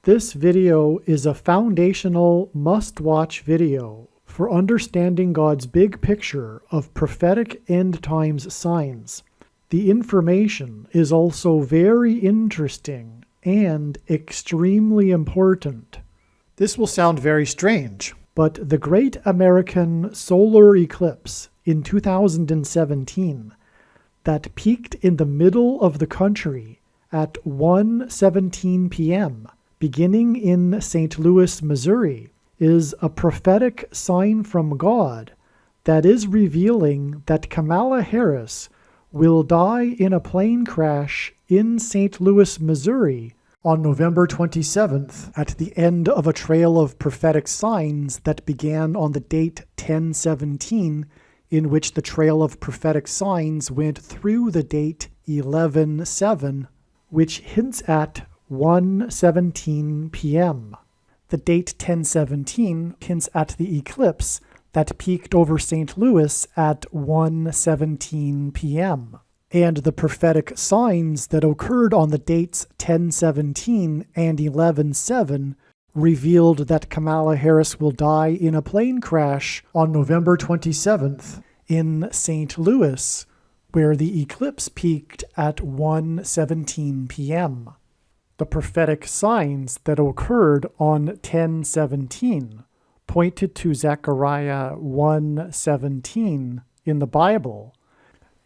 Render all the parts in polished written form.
This video is a foundational must-watch video for understanding God's big picture of prophetic end times signs. The information is also very interesting and extremely important. This will sound very strange, but the Great American Solar Eclipse in 2017 that peaked in the middle of the country at 1:17 p.m., beginning in St. Louis, Missouri, is a prophetic sign from God that is revealing that Kamala Harris will die in a plane crash in St. Louis, Missouri on November 27th at the end of a trail of prophetic signs that began on the date 10/17, in which the trail of prophetic signs went through the date 11/7, which hints at 1:17 p.m. The date 10/17 hints at the eclipse that peaked over St. Louis at 1:17 p.m. And the prophetic signs that occurred on the dates 10/17 and 11/7 revealed that Kamala Harris will die in a plane crash on November 27th in St. Louis, where the eclipse peaked at 1:17 p.m. The prophetic signs that occurred on 10/17 pointed to Zechariah 1:17 in the Bible.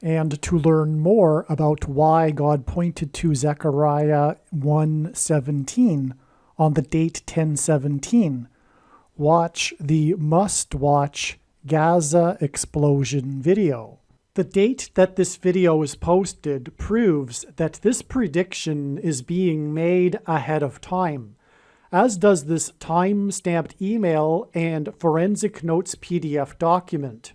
And to learn more about why God pointed to Zechariah 1:17 on the date 10/17, watch the must-watch Gaza explosion video. The date that this video is posted proves that this prediction is being made ahead of time, as does this time-stamped email and forensic notes PDF document.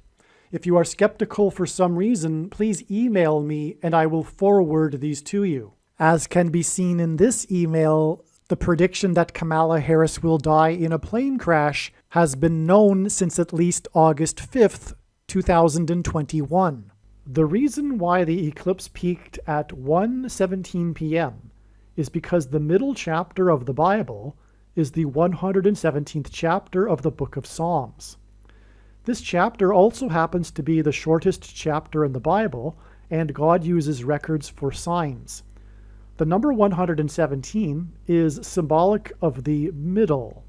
If you are skeptical for some reason, please email me and I will forward these to you. As can be seen in this email, the prediction that Kamala Harris will die in a plane crash has been known since at least August 5th, 2021. The reason why the eclipse peaked at 1:17 p.m. is because the middle chapter of the Bible is the 117th chapter of the book of Psalms. This chapter also happens to be the shortest chapter in the Bible, and God uses records for signs. The number 117 is symbolic of the middle.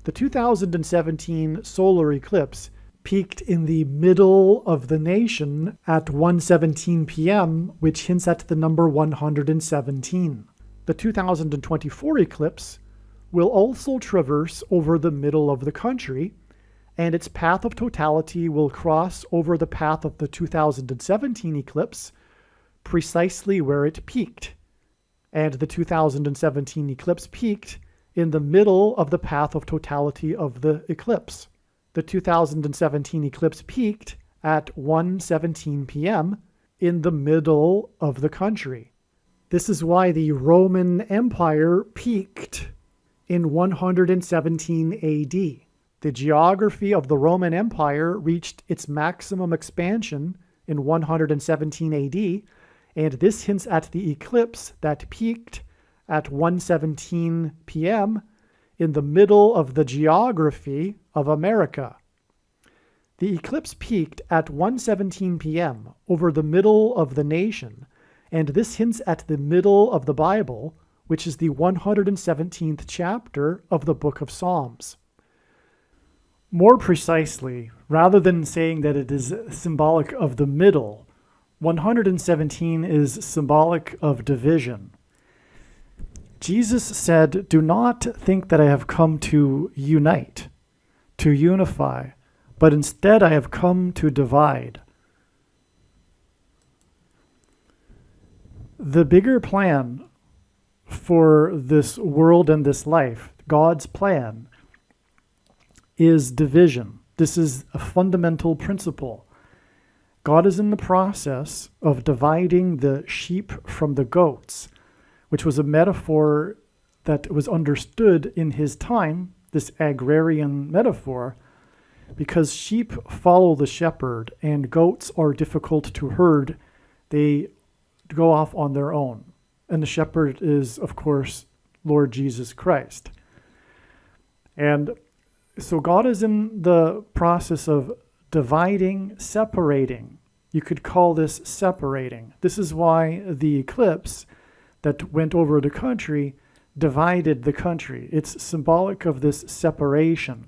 The 2017 solar eclipse peaked in the middle of the nation at 1:17 p.m., which hints at the number 117. The 2024 eclipse will also traverse over the middle of the country, and its path of totality will cross over the path of the 2017 eclipse, precisely where it peaked. And the 2017 eclipse peaked in the middle of the path of totality of the eclipse. The 2017 eclipse peaked at 1:17 p.m. in the middle of the country. This is why the Roman Empire peaked in 117 AD. The geography of the Roman Empire reached its maximum expansion in 117 AD, and this hints at the eclipse that peaked at 1:17 p.m. in the middle of the geography of America. The eclipse peaked at 1:17 p.m. over the middle of the nation, and this hints at the middle of the Bible, which is the 117th chapter of the book of Psalms. More precisely, rather than saying that it is symbolic of the middle, 117 is symbolic of division. Jesus said, "Do not think that I have come to unite, to unify, but instead I have come to divide." The bigger plan for this world and this life, God's plan, is division. This is a fundamental principle. God is in the process of dividing the sheep from the goats, which was a metaphor that was understood in his time, this agrarian metaphor, because sheep follow the shepherd and goats are difficult to herd. They go off on their own. And the shepherd is, of course, Lord Jesus Christ. And so God is in the process of dividing, separating. You could call this separating. This is why the eclipse that went over the country divided the country. It's symbolic of this separation.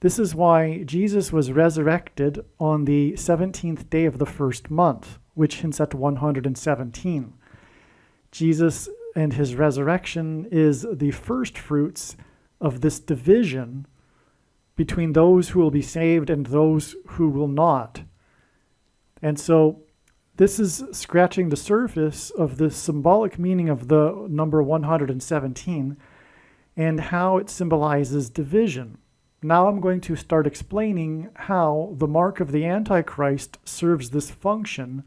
This is why Jesus was resurrected on the 17th day of the first month, which hints at 117. Jesus and his resurrection is the first fruits of this division between those who will be saved and those who will not. And so this is scratching the surface of the symbolic meaning of the number 117 and how it symbolizes division. Now I'm going to start explaining how the mark of the Antichrist serves this function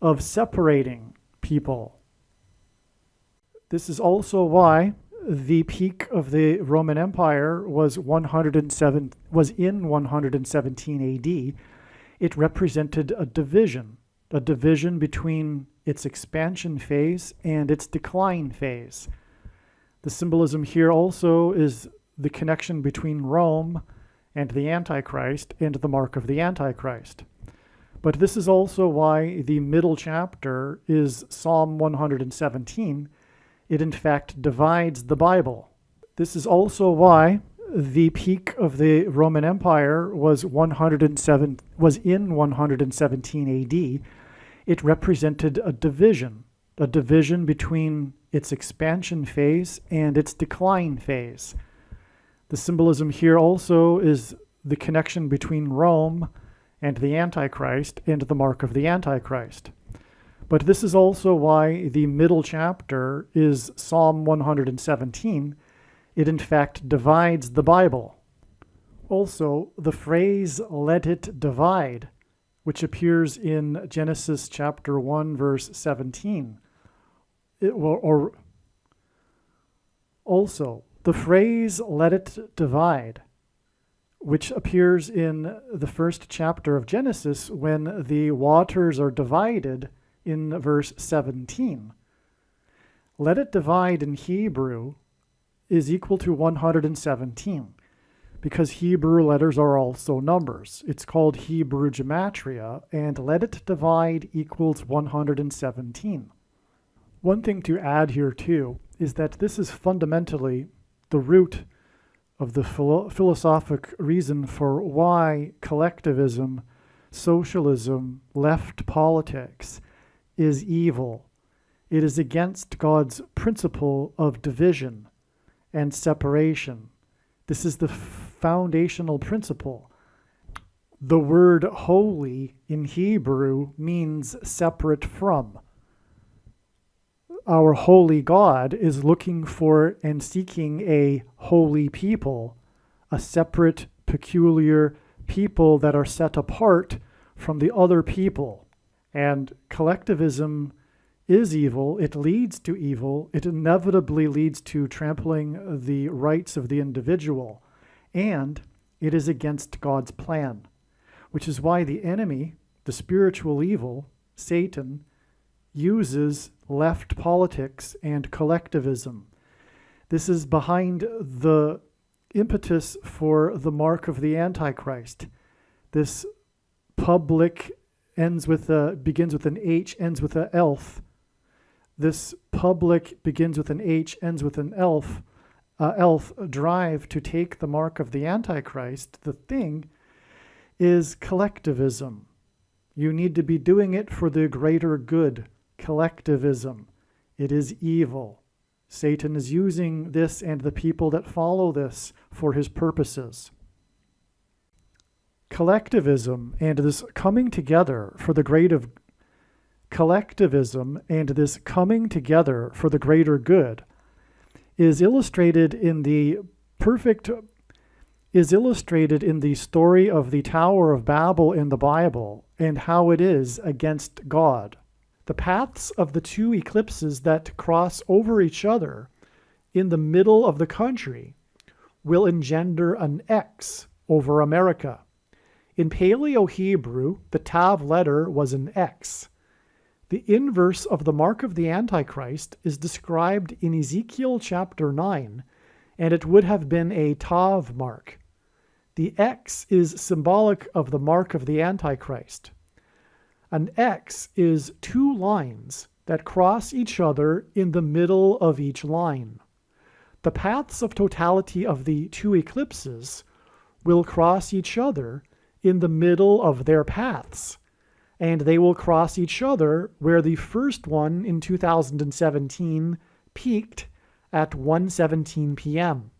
of separating people. This is also why the peak of the Roman Empire was in 117 AD. It represented a division between its expansion phase and its decline phase. The symbolism here also is the connection between Rome and the Antichrist and the mark of the Antichrist. But this is also why the middle chapter is Psalm 117. It in fact divides the Bible. This is also why the peak of the Roman Empire was in 117 AD. It represented a division between its expansion phase and its decline phase. The symbolism here also is the connection between Rome and the Antichrist and the mark of the Antichrist. But this is also why the middle chapter is Psalm 117. It in fact divides the Bible. Also, the phrase, "let it divide," which appears in Genesis chapter 1, verse 17. Also, the phrase, "let it divide," which appears in the first chapter of Genesis when the waters are divided in verse 17. "Let it divide" in Hebrew is equal to 117 because Hebrew letters are also numbers. It's called Hebrew gematria, and "let it divide" equals 117. One thing to add here too is that this is fundamentally the root of the philosophic reason for why collectivism, socialism, left politics is evil. It is against God's principle of division and separation. This is the foundational principle. The word holy in Hebrew means separate from. Our holy God is looking for and seeking a holy people, a separate, peculiar people that are set apart from the other people. And collectivism is evil. It leads to evil. It inevitably leads to trampling the rights of the individual. And it is against God's plan, which is why the enemy, the spiritual evil, Satan, uses left politics and collectivism. This is behind the impetus for the mark of the Antichrist. This public begins with an H, ends with an elf. This public begins with an H, ends with an elf drive to take the mark of the Antichrist. The thing is collectivism. You need to be doing it for the greater good. Collectivism. It is evil. Satan is using this and the people that follow this for his purposes. Collectivism and this coming together for the greater good is illustrated in the story of the Tower of Babel in the Bible and how it is against God. The paths of the two eclipses that cross over each other in the middle of the country will engender an X over America. In Paleo Hebrew, the Tav letter was an X. The inverse of the mark of the Antichrist is described in Ezekiel chapter 9, and it would have been a Tav mark. The X is symbolic of the mark of the Antichrist. An X is two lines that cross each other in the middle of each line. The paths of totality of the two eclipses will cross each other in the middle of their paths, and they will cross each other where the first one in 2017 peaked at 1:17 p.m.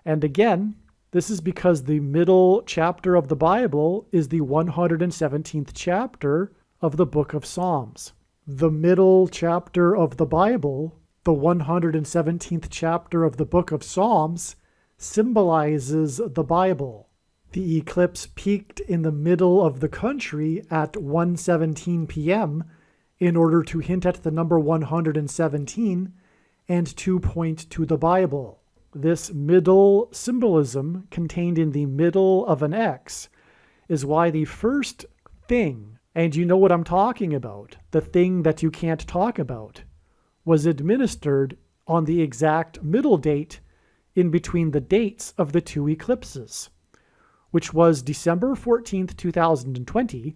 And again, this is because the middle chapter of the Bible is the 117th chapter of the book of Psalms. The middle chapter of the Bible, the 117th chapter of the book of Psalms, symbolizes the Bible. The eclipse peaked in the middle of the country at 1:17 p.m. in order to hint at the number 117 and to point to the Bible. This middle symbolism contained in the middle of an X is why the first thing, and you know what I'm talking about, the thing that you can't talk about, was administered on the exact middle date in between the dates of the two eclipses, which was December 14th, 2020,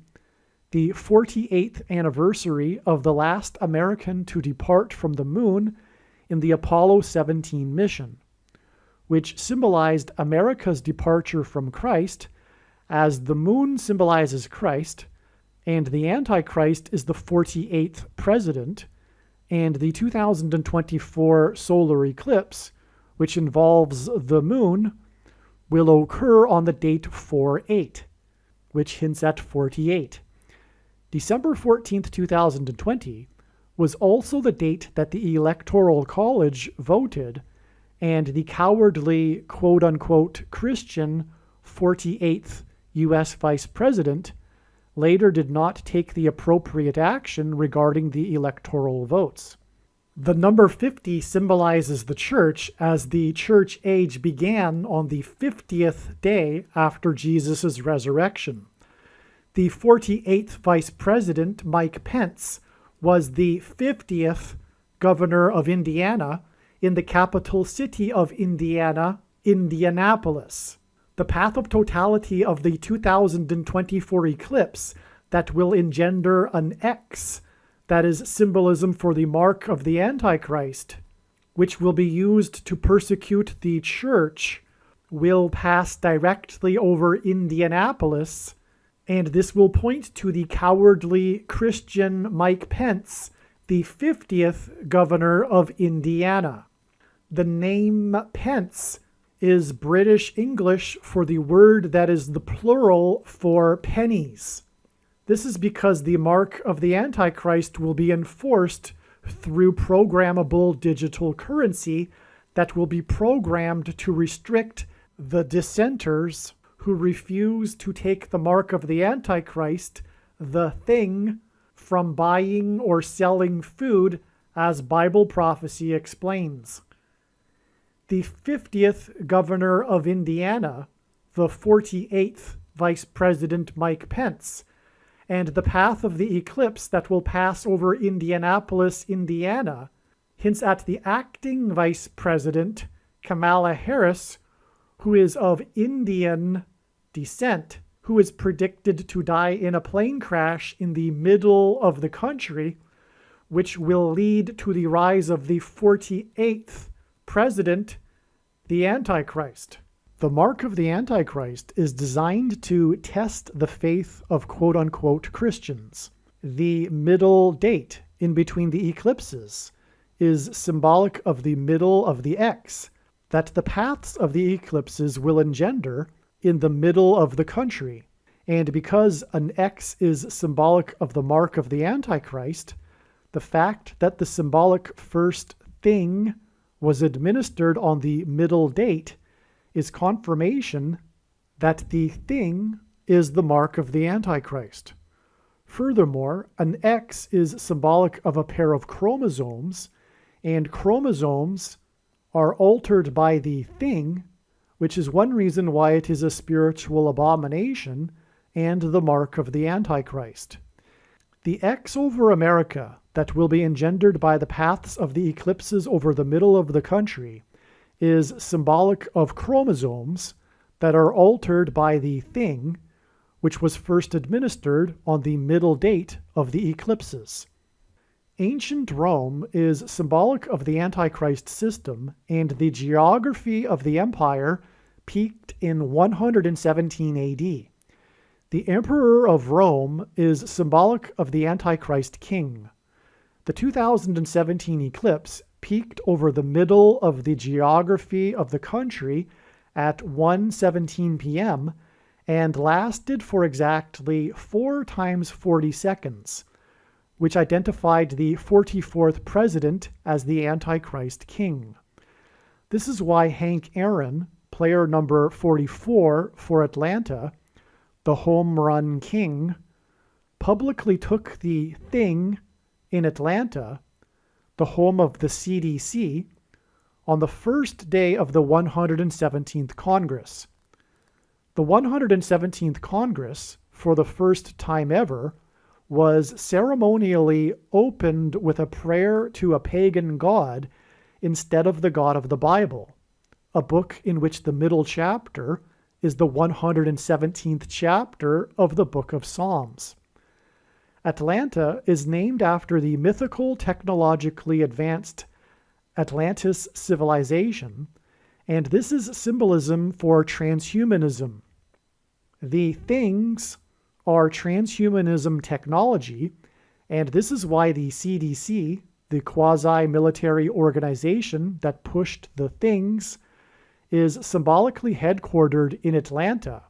the 48th anniversary of the last American to depart from the moon in the Apollo 17 mission, which symbolized America's departure from Christ, as the moon symbolizes Christ, and the Antichrist is the 48th president, and the 2024 solar eclipse, which involves the moon, will occur on the date 4/8, which hints at 48. December 14th, 2020 was also the date that the Electoral College voted, and the cowardly quote-unquote Christian 48th U.S. Vice President later did not take the appropriate action regarding the electoral votes. The number 50 symbolizes the church, as the church age began on the 50th day after Jesus' resurrection. The 48th Vice President, Mike Pence, was the 50th governor of Indiana, in the capital city of Indiana, Indianapolis. The path of totality of the 2024 eclipse that will engender an X, that is symbolism for the mark of the Antichrist, which will be used to persecute the church, will pass directly over Indianapolis, and this will point to the cowardly Christian Mike Pence, the 50th governor of Indiana. The name Pence is British English for the word that is the plural for pennies. This is because the mark of the Antichrist will be enforced through programmable digital currency that will be programmed to restrict the dissenters who refuse to take the mark of the Antichrist, the thing, from buying or selling food, as Bible prophecy explains. The 50th governor of Indiana, the 48th Vice President Mike Pence, and the path of the eclipse that will pass over Indianapolis, Indiana, hints at the acting Vice President, Kamala Harris, who is of Indian descent, who is predicted to die in a plane crash in the middle of the country, which will lead to the rise of the 48th president, the Antichrist. The mark of the Antichrist is designed to test the faith of quote-unquote Christians. The middle date in between the eclipses is symbolic of the middle of the X, that the paths of the eclipses will engender in the middle of the country. And because an X is symbolic of the mark of the Antichrist, the fact that the symbolic first thing was administered on the middle date is confirmation that the thing is the mark of the Antichrist. Furthermore, an X is symbolic of a pair of chromosomes, and chromosomes are altered by the thing, which is one reason why it is a spiritual abomination and the mark of the Antichrist. The X over America that will be engendered by the paths of the eclipses over the middle of the country is symbolic of chromosomes that are altered by the thing, which was first administered on the middle date of the eclipses. Ancient Rome is symbolic of the Antichrist system, and the geography of the empire peaked in 117 AD. The Emperor of Rome is symbolic of the Antichrist king. The 2017 eclipse peaked over the middle of the geography of the country at 1:17 p.m. and lasted for exactly 4 times 40 seconds, which identified the 44th president as the Antichrist king. This is why Hank Aaron, player number 44 for Atlanta, the home run king, publicly took the thing in Atlanta, the home of the CDC, on the first day of the 117th Congress. The 117th Congress, for the first time ever, was ceremonially opened with a prayer to a pagan god instead of the God of the Bible, a book in which the middle chapter is the 117th chapter of the Book of Psalms. Atlanta is named after the mythical, technologically advanced Atlantis civilization, and this is symbolism for transhumanism. The things are transhumanism technology, and this is why the CDC, the quasi-military organization that pushed the things, is symbolically headquartered in Atlanta,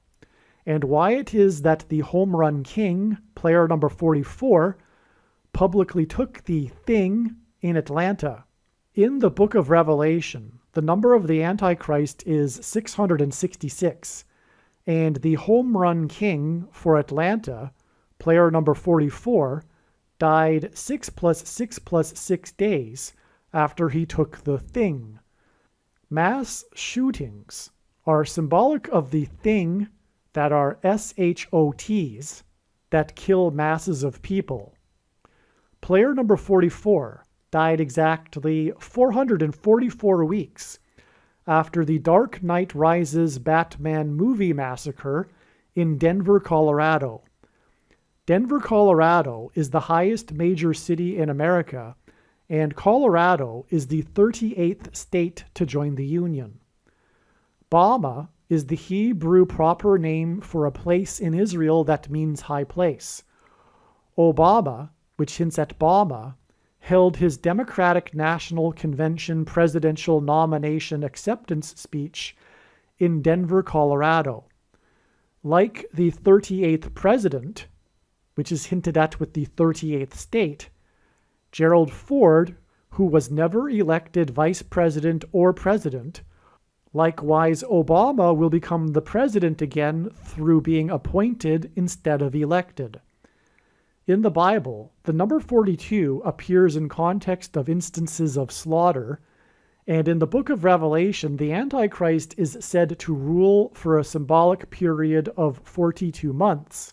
and why it is that the home run king, player number 44, publicly took the thing in Atlanta. In the book of Revelation, the number of the Antichrist is 666, and the home run king for Atlanta, player number 44, died 6 plus 6 plus 6 days after he took the thing. Mass shootings are symbolic of the thing that are SHOTs that kill masses of people. Player number 44 died exactly 444 weeks after the Dark Knight Rises Batman movie massacre in Denver, Colorado. Denver, Colorado is the highest major city in America, and Colorado is the 38th state to join the Union. Bama is the Hebrew proper name for a place in Israel that means high place. Obama, which hints at Bama, held his Democratic National Convention presidential nomination acceptance speech in Denver, Colorado. Like the 38th president, which is hinted at with the 38th state, Gerald Ford, who was never elected vice president or president, likewise Obama will become the president again through being appointed instead of elected. In the Bible, the number 42 appears in context of instances of slaughter, and in the book of Revelation, the Antichrist is said to rule for a symbolic period of 42 months.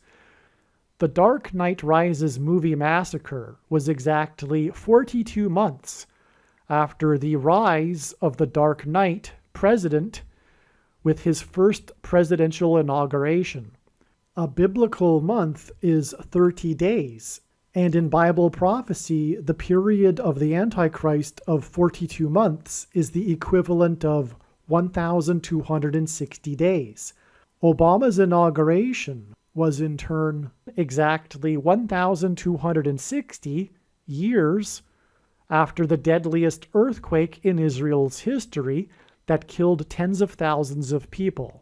The Dark Knight Rises movie massacre was exactly 42 months after the rise of the Dark Knight president with his first presidential inauguration. A biblical month is 30 days, and in Bible prophecy, the period of the Antichrist of 42 months is the equivalent of 1,260 days. Obama's inauguration was in turn exactly 1,260 years after the deadliest earthquake in Israel's history that killed tens of thousands of people.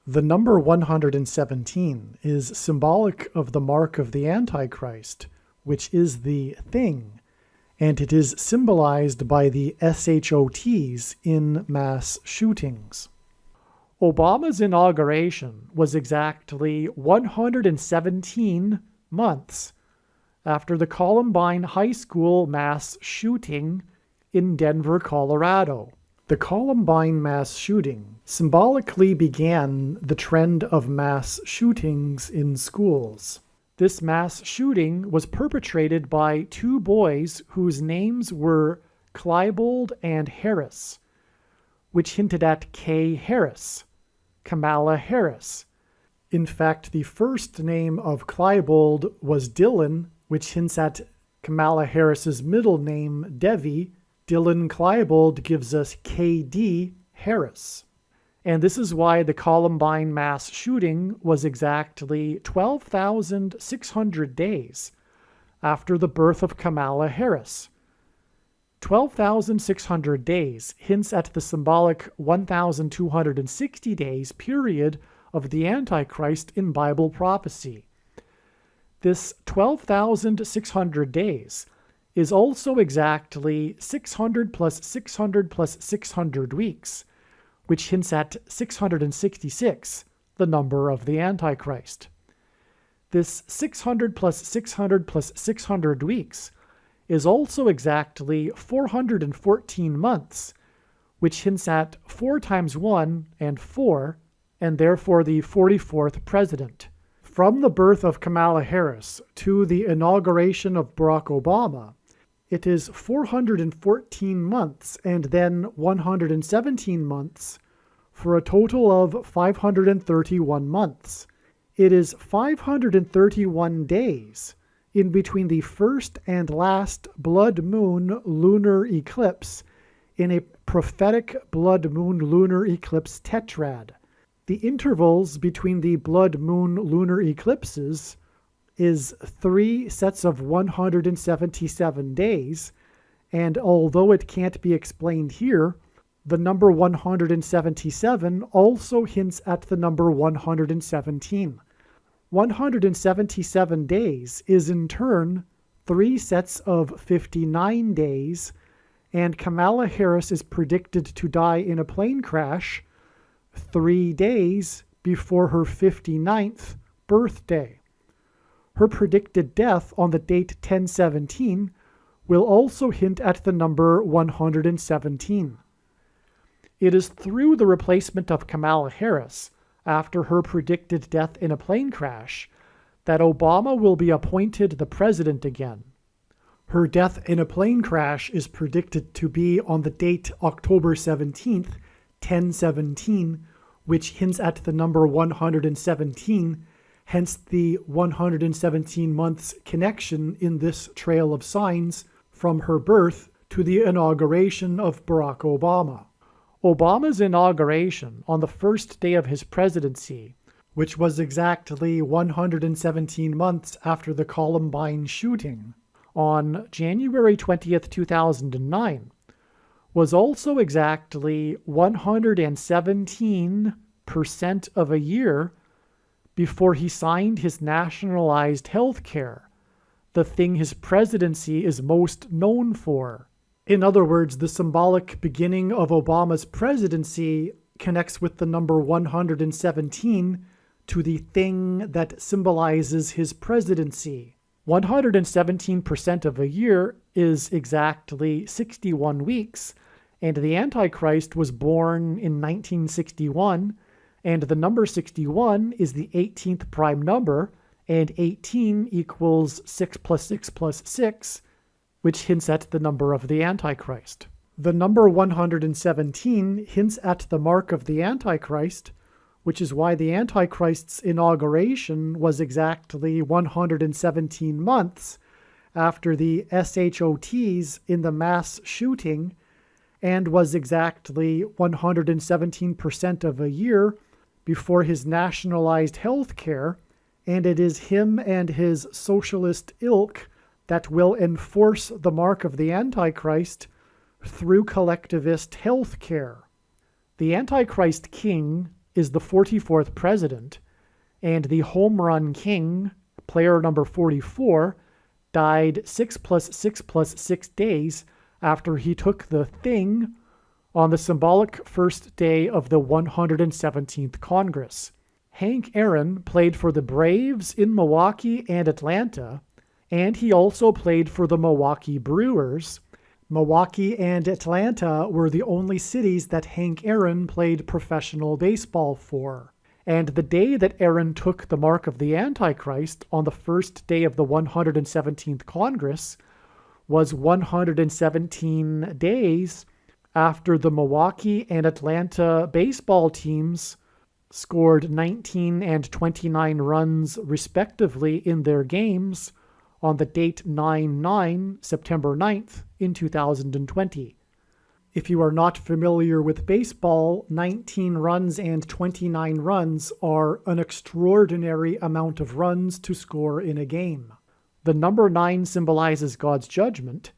The number 117 is symbolic of the mark of the Antichrist, which is the thing, and it is symbolized by the SHOTs in mass shootings. Obama's inauguration was exactly 117 months after the Columbine High School mass shooting in Denver, Colorado. The Columbine mass shooting symbolically began the trend of mass shootings in schools. This mass shooting was perpetrated by two boys whose names were Klebold and Harris, which hinted at Kay Harris, Kamala Harris. In fact, the first name of Klebold was Dylan, which hints at Kamala Harris's middle name, Devi. Dylan Klebold gives us K.D. Harris. And this is why the Columbine mass shooting was exactly 12,600 days after the birth of Kamala Harris. 12,600 days hints at the symbolic 1,260 days period of the Antichrist in Bible prophecy. This 12,600 days is also exactly 600 plus 600 plus 600 weeks, which hints at 666, the number of the Antichrist. This 600 plus 600 plus 600 weeks is also exactly 414 months, which hints at 4 times 1 and 4, and therefore the 44th president. From the birth of Kamala Harris to the inauguration of Barack Obama, it is 414 months and then 117 months for a total of 531 months. It is 531 days in between the first and last blood moon lunar eclipse in a prophetic blood moon lunar eclipse tetrad. The intervals between the blood moon lunar eclipses is 3 sets of 177 days, and although it can't be explained here, the number 177 also hints at the number 117. 177 days is in turn 3 sets of 59 days, and Kamala Harris is predicted to die in a plane crash 3 days before her 59th birthday. Her predicted death on the date 10/17 will also hint at the number 117. It is through the replacement of Kamala Harris, after her predicted death in a plane crash, that Obama will be appointed the president again. Her death in a plane crash is predicted to be on the date October 17th, 10/17, which hints at the number 117, hence the 117 months connection in this trail of signs from her birth to the inauguration of Barack Obama. Obama's inauguration on the first day of his presidency, which was exactly 117 months after the Columbine shooting, on January 20th, 2009, was also exactly 117% of a year before he signed his nationalized health care, the thing his presidency is most known for. In other words, the symbolic beginning of Obama's presidency connects with the number 117 to the thing that symbolizes his presidency. 117% of a year is exactly 61 weeks, and the Antichrist was born in 1961, and the number 61 is the 18th prime number, and 18 equals 6 plus 6 plus 6, which hints at the number of the Antichrist. The number 117 hints at the mark of the Antichrist, which is why the Antichrist's inauguration was exactly 117 months after the SHOTs in the mass shooting, and was exactly 117% of a year before his nationalized health care, and it is him and his socialist ilk that will enforce the mark of the Antichrist through collectivist health care. The Antichrist king is the 44th president, and the home run king, player number 44, died 6 plus 6 plus 6 days after he took the thing on the symbolic first day of the 117th Congress. Hank Aaron played for the Braves in Milwaukee and Atlanta, and he also played for the Milwaukee Brewers. Milwaukee and Atlanta were the only cities that Hank Aaron played professional baseball for. And the day that Aaron took the mark of the Antichrist on the first day of the 117th Congress was 117 days after the Milwaukee and Atlanta baseball teams scored 19 and 29 runs respectively in their games on the date 9/9, September 9th in 2020. If you are not familiar with baseball, 19 runs and 29 runs are an extraordinary amount of runs to score in a game. The number 9 symbolizes God's judgment,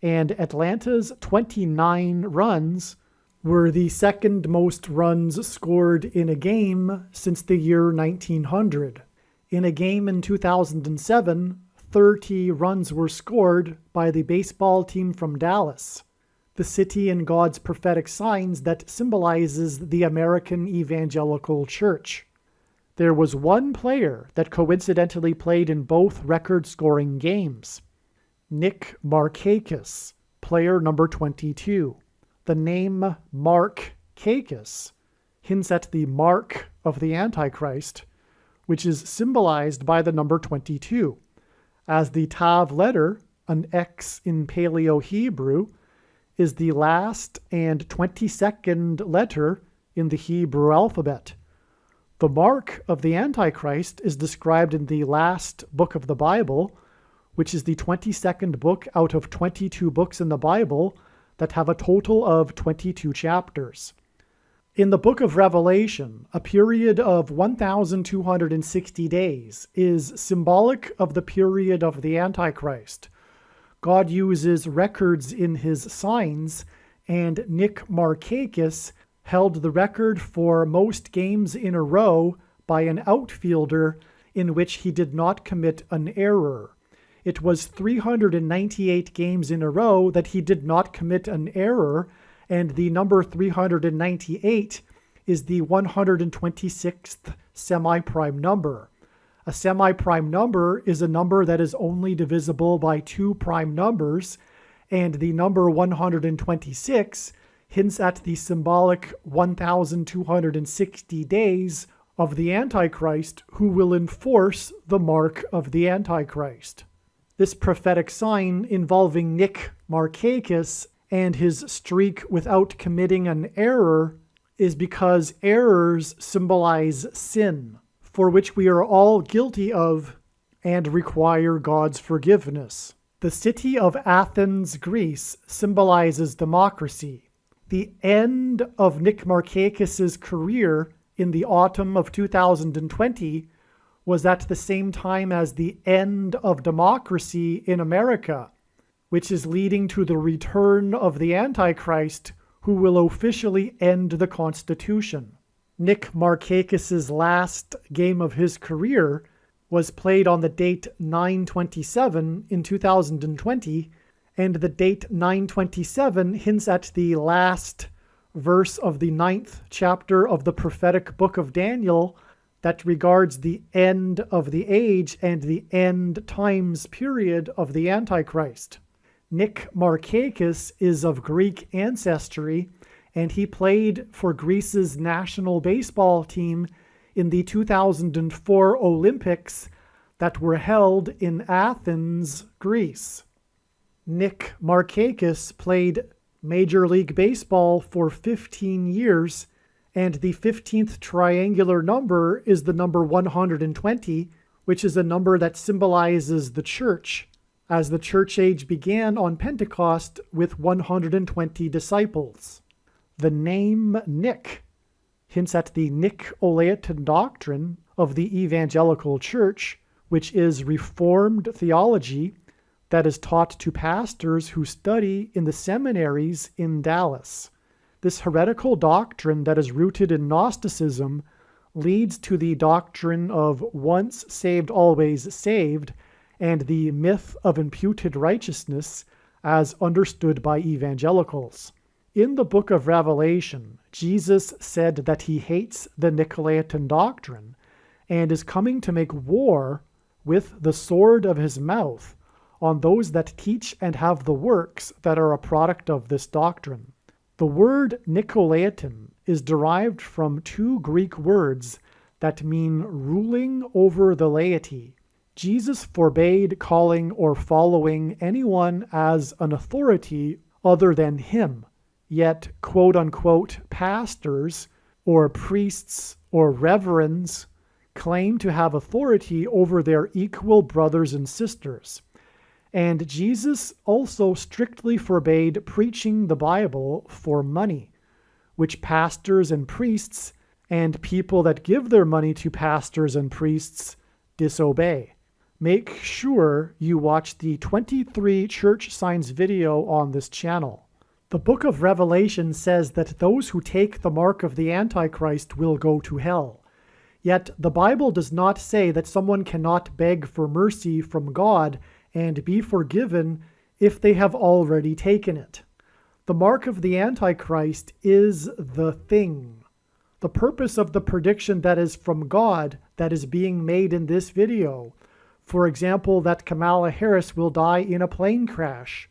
and Atlanta's 29 runs were the second most runs scored in a game since the year 1900. In a game in 2007, 30 runs were scored by the baseball team from Dallas, the city in God's prophetic signs that symbolizes the American Evangelical Church. There was one player that coincidentally played in both record-scoring games. Nick Markakis, player number 22. The name Mark Kakis hints at the mark of the Antichrist, which is symbolized by the number 22, as the Tav letter, an X in Paleo-Hebrew, is the last and 22nd letter in the Hebrew alphabet. The mark of the Antichrist is described in the last book of the Bible, which is the 22nd book out of 22 books in the Bible that have a total of 22 chapters. In the book of Revelation, a period of 1,260 days is symbolic of the period of the Antichrist. God uses records in his signs, and Nick Markakis held the record for most games in a row by an outfielder in which he did not commit an error. It was 398 games in a row that he did not commit an error, and the number 398 is the 126th semi-prime number. A semi-prime number is a number that is only divisible by two prime numbers, and the number 126 hints at the symbolic 1,260 days of the Antichrist, who will enforce the mark of the Antichrist. This prophetic sign involving Nick Markakis and his streak without committing an error is because errors symbolize sin, for which we are all guilty of and require God's forgiveness. The city of Athens, Greece, symbolizes democracy. The end of Nick Markakis' career in the autumn of 2020 was at the same time as the end of democracy in America, which is leading to the return of the Antichrist, who will officially end the Constitution. Nick Markakis' last game of his career was played on the date 9/27 in 2020, and the date 9/27 hints at the last verse of the 9th chapter of the prophetic book of Daniel that regards the end of the age and the end times period of the Antichrist. Nick Markakis is of Greek ancestry, and he played for Greece's national baseball team in the 2004 Olympics that were held in Athens, Greece. Nick Markakis played Major League Baseball for 15 years, and the 15th triangular number is the number 120, which is a number that symbolizes the church, as the church age began on Pentecost with 120 disciples. The name Nick hints at the Nicolaitan doctrine of the Evangelical Church, which is Reformed theology that is taught to pastors who study in the seminaries in Dallas. This heretical doctrine that is rooted in Gnosticism leads to the doctrine of once saved, always saved, and the myth of imputed righteousness as understood by evangelicals. In the book of Revelation, Jesus said that he hates the Nicolaitan doctrine and is coming to make war with the sword of his mouth on those that teach and have the works that are a product of this doctrine. The word Nicolaitan is derived from two Greek words that mean ruling over the laity. Jesus forbade calling or following anyone as an authority other than him, yet quote-unquote pastors or priests or reverends claim to have authority over their equal brothers and sisters. And Jesus also strictly forbade preaching the Bible for money, which pastors and priests and people that give their money to pastors and priests disobey. Make sure you watch the 23 church signs video on this channel. The book of Revelation says that those who take the mark of the Antichrist will go to hell. Yet the Bible does not say that someone cannot beg for mercy from God and be forgiven if they have already taken it. The mark of the Antichrist is the thing. The purpose of the prediction that is from God that is being made in this video, for example, that Kamala Harris will die in a plane crash,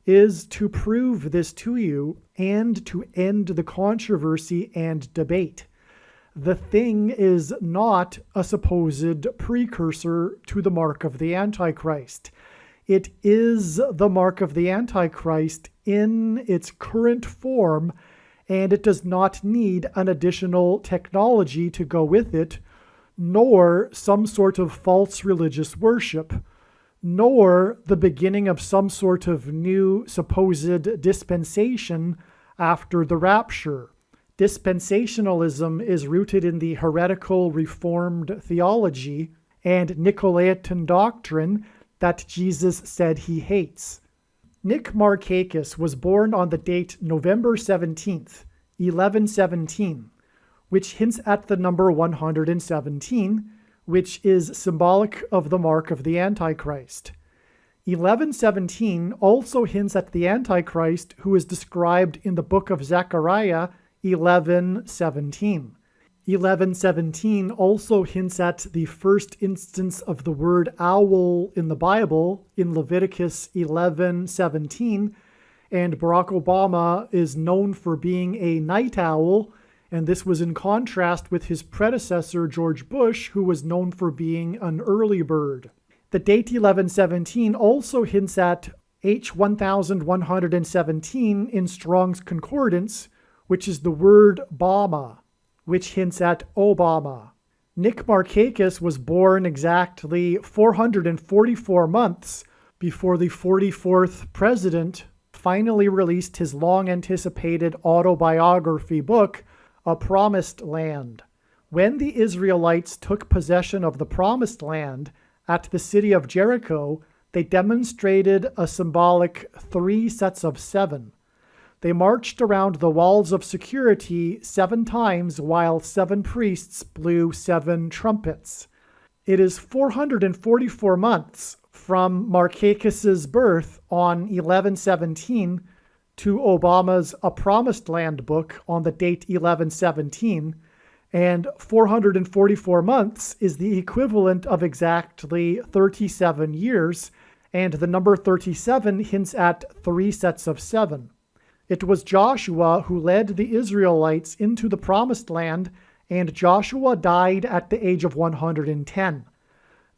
is to prove this to you and to end the controversy and debate. The thing is not a supposed precursor to the mark of the Antichrist. It is the mark of the Antichrist in its current form, and it does not need an additional technology to go with it, nor some sort of false religious worship, nor the beginning of some sort of new supposed dispensation after the rapture. Dispensationalism is rooted in the heretical Reformed theology and Nicolaitan doctrine that Jesus said he hates. Nick Markakis was born on the date November 17th, 1117, which hints at the number 117, which is symbolic of the mark of the Antichrist. 1117 also hints at the Antichrist, who is described in the book of Zechariah 11:17. 11:17 also hints at the first instance of the word owl in the Bible in Leviticus 11:17, and Barack Obama is known for being a night owl, and this was in contrast with his predecessor George Bush, who was known for being an early bird. The date 1117 also hints at H1117 in Strong's Concordance, which is the word Bama, which hints at Obama. Nick Markakis was born exactly 444 months before the 44th president finally released his long-anticipated autobiography book, A Promised Land. When the Israelites took possession of the Promised Land at the city of Jericho, they demonstrated a symbolic 3 sets of 7. They marched around the walls of security 7 times while 7 priests blew 7 trumpets. It is 444 months from Markakis's birth on 1117 to Obama's A Promised Land book on the date 1117, and 444 months is the equivalent of exactly 37 years, and the number 37 hints at 3 sets of 7. It was Joshua who led the Israelites into the Promised Land, and Joshua died at the age of 110.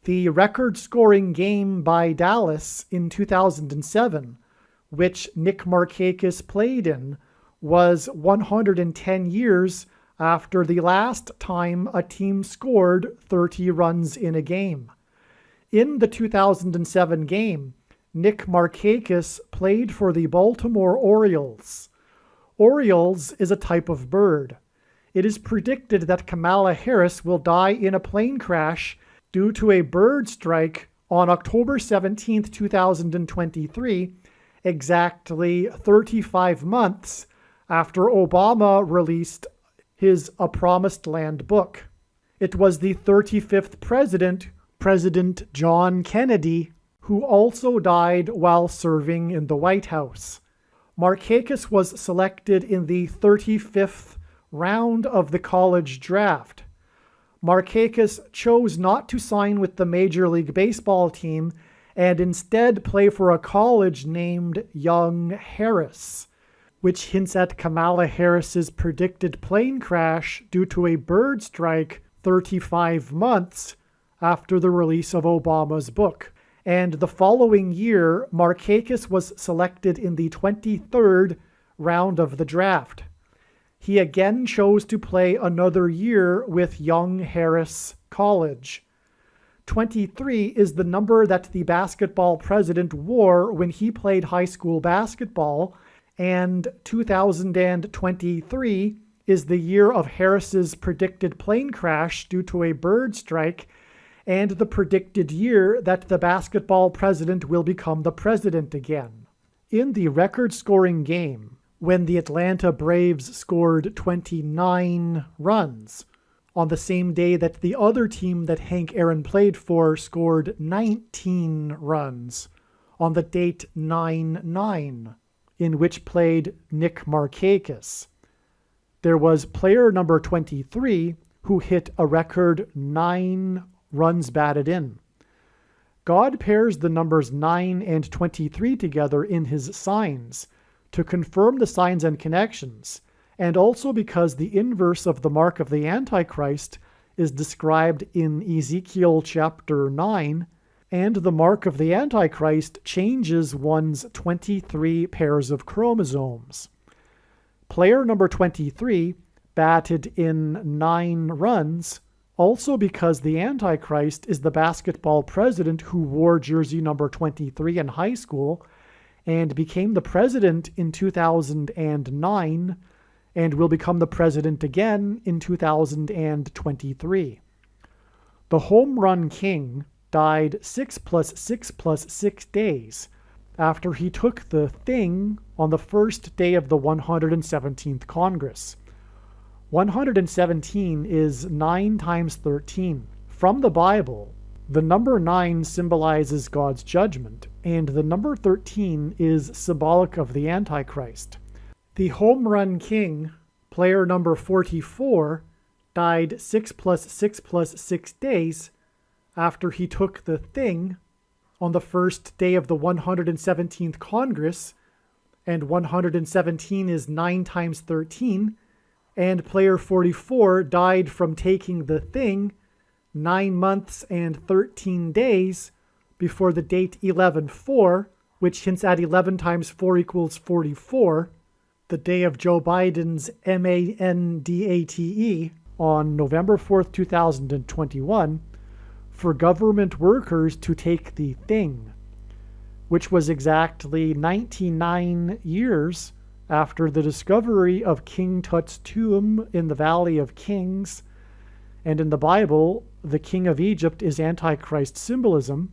The record-scoring game by Dallas in 2007, which Nick Markakis played in, was 110 years after the last time a team scored 30 runs in a game. In the 2007 game, Nick Markakis played for the Baltimore Orioles. Orioles is a type of bird. It is predicted that Kamala Harris will die in a plane crash due to a bird strike on October 17, 2023, exactly 35 months after Obama released his A Promised Land book. It was the 35th president, President John Kennedy, who also died while serving in the White House. Markakis was selected in the 35th round of the college draft. Markakis chose not to sign with the Major League Baseball team and instead play for a college named Young Harris, which hints at Kamala Harris's predicted plane crash due to a bird strike 35 months after the release of Obama's book. And the following year, Markakis was selected in the 23rd round of the draft. He again chose to play another year with Young Harris College. 23 is the number that the basketball president wore when he played high school basketball, and 2023 is the year of Harris's predicted plane crash due to a bird strike, and the predicted year that the basketball president will become the president again. In the record-scoring game, when the Atlanta Braves scored 29 runs, on the same day that the other team that Hank Aaron played for scored 19 runs, on the date 9-9, in which played Nick Markakis. There was player number 23 who hit a record 9 runs batted in. God pairs the numbers 9 and 23 together in his signs to confirm the signs and connections, and also because the inverse of the mark of the Antichrist is described in Ezekiel chapter 9, and the mark of the Antichrist changes one's 23 pairs of chromosomes. Player number 23 batted in 9 runs, also because the Antichrist is the basketball president who wore jersey number 23 in high school and became the president in 2009 and will become the president again in 2023. The home run king died 6 + 6 + 6 days after he took the thing on the first day of the 117th Congress. 117 is 9 times 13. From the Bible, the number 9 symbolizes God's judgment, and the number 13 is symbolic of the Antichrist. The home run king, player number 44, died 6 + 6 + 6 days after he took the thing on the first day of the 117th Congress, and 117 is 9 times 13, and player 44 died from taking the thing 9 months and 13 days before the date 11/4, which hints at 11 times 4 equals 44, the day of Joe Biden's mandate on November 4th, 2021, for government workers to take the thing, which was exactly 99 years after the discovery of King Tut's tomb in the Valley of Kings. And in the Bible, the king of Egypt is Antichrist symbolism,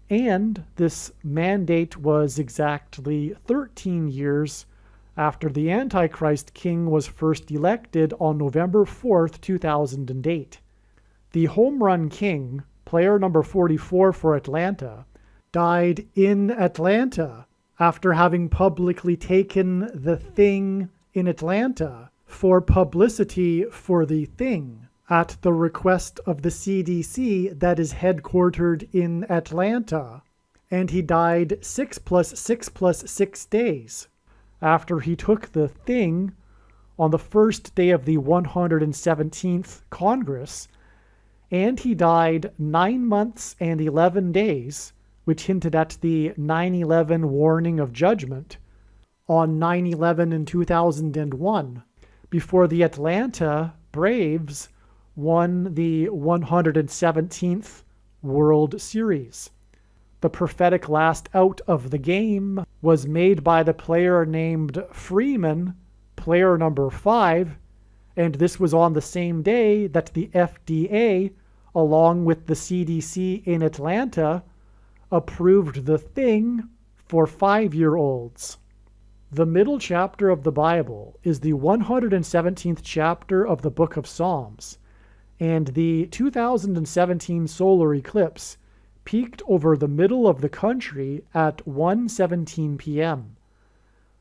and this mandate was exactly 13 years after the Antichrist king was first elected on November 4th, 2008. The home run king, player number 44 for Atlanta, died in Atlanta after having publicly taken the thing in Atlanta for publicity for the thing at the request of the CDC that is headquartered in Atlanta, and he died 6 + 6 + 6 days after he took the thing on the first day of the 117th Congress, and he died 9 months and 11 days, which hinted at the 9/11 warning of judgment, on 9/11 in 2001, before the Atlanta Braves won the 117th World Series. The prophetic last out of the game was made by the player named Freeman, player number 5, and this was on the same day that the FDA, along with the CDC in Atlanta, approved the thing for 5-year-olds. The middle chapter of the Bible is the 117th chapter of the book of Psalms, and the 2017 solar eclipse peaked over the middle of the country at 1:17 p.m.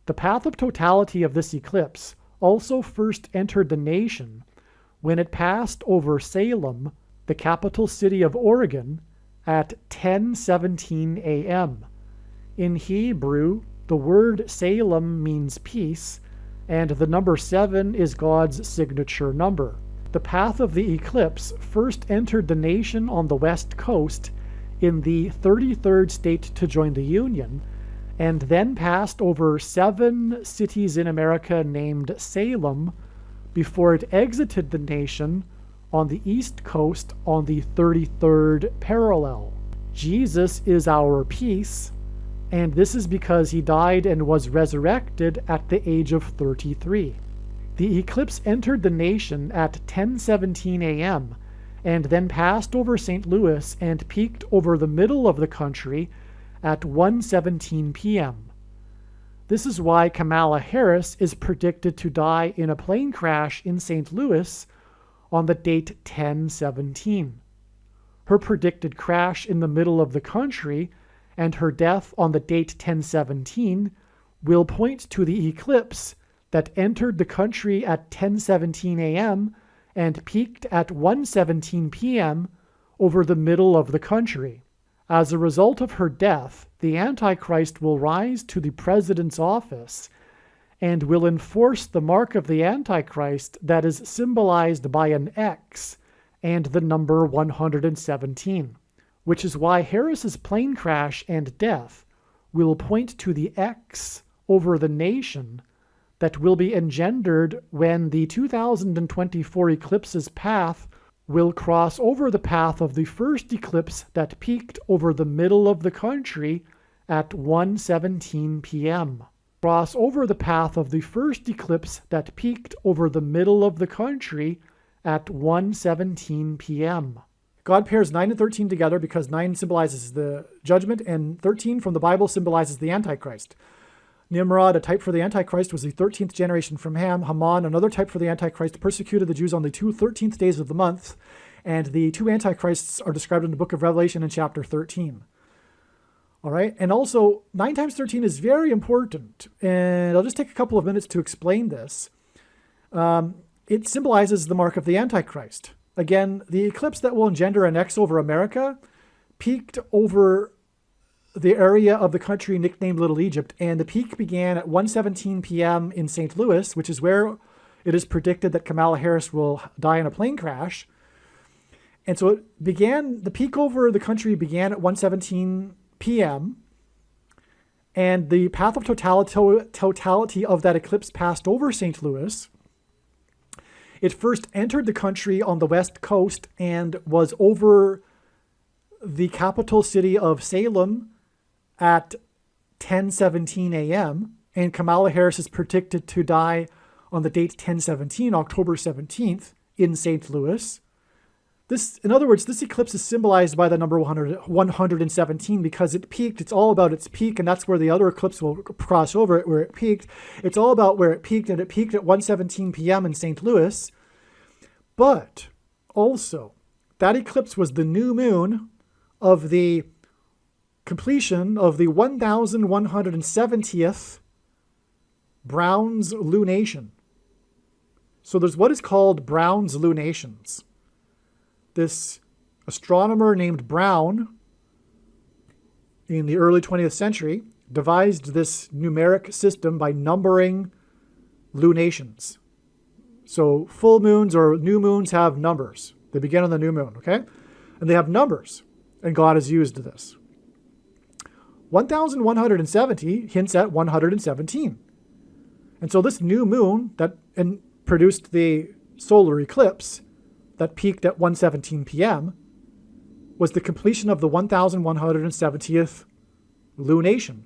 The path of totality of this eclipse also first entered the nation when it passed over Salem, the capital city of Oregon, at 10:17 a.m. In Hebrew, the word Salem means peace, and the number 7 is God's signature number. The path of the eclipse first entered the nation on the west coast in the 33rd state to join the Union, and then passed over 7 cities in America named Salem before it exited the nation on the east coast on the 33rd parallel. Jesus is our peace, and this is because he died and was resurrected at the age of 33. The eclipse entered the nation at 10:17 a.m. and then passed over St. Louis and peaked over the middle of the country at 1:17 p.m. This is why Kamala Harris is predicted to die in a plane crash in St. Louis on the date 10/17. Her predicted crash in the middle of the country and her death on the date 10/17 will point to the eclipse that entered the country at 10:17 a.m. and peaked at 1:17 p.m. over the middle of the country. As a result of her death, the Antichrist will rise to the president's office and will enforce the mark of the Antichrist that is symbolized by an X and the number 117, which is why Harris's plane crash and death will point to the X over the nation that will be engendered when the 2024 eclipse's path will cross over the path of the first eclipse that peaked over the middle of the country at 1:17 p.m. Cross over the path of the first eclipse that peaked over the middle of the country at 1:17 p.m. God pairs 9 and 13 together because 9 symbolizes the judgment and 13 from the Bible symbolizes the Antichrist. Nimrod, a type for the Antichrist, was the 13th generation from Ham. Haman, another type for the Antichrist, persecuted the Jews on the 2 13th days of the month. And the 2 Antichrists are described in the book of Revelation in chapter 13. All right. And also, 9 times 13 is very important. And I'll just take a couple of minutes to explain this. It symbolizes the mark of the Antichrist. Again, the eclipse that will engender an X over America peaked over the area of the country nicknamed Little Egypt, and the peak began at 1:17 p.m. in St. Louis, which is where it is predicted that Kamala Harris will die in a plane crash. And so the peak over the country began at 1:17 p.m., and the path of totality of that eclipse passed over St. Louis. It first entered the country on the west coast and was over the capital city of Salem at 10:17 a.m., and Kamala Harris is predicted to die on the date 10/17, October 17th, in St. Louis. In other words, this eclipse is symbolized by the number 117 because it peaked. It's all about its peak, and that's where the other eclipse will cross over it, where it peaked. It's all about where it peaked, and it peaked at 1:17 p.m. in St. Louis. But also, that eclipse was the new moon of the completion of the 1170th Brown's lunation. So there's what is called Brown's lunations. This astronomer named Brown in the early 20th century devised this numeric system by numbering lunations. So full moons or new moons have numbers. They begin on the new moon, okay? And they have numbers, and God has used this. 1170 hints at 117. And so this new moon that produced the solar eclipse that peaked at 1:17 p.m. was the completion of the 1170th lunation.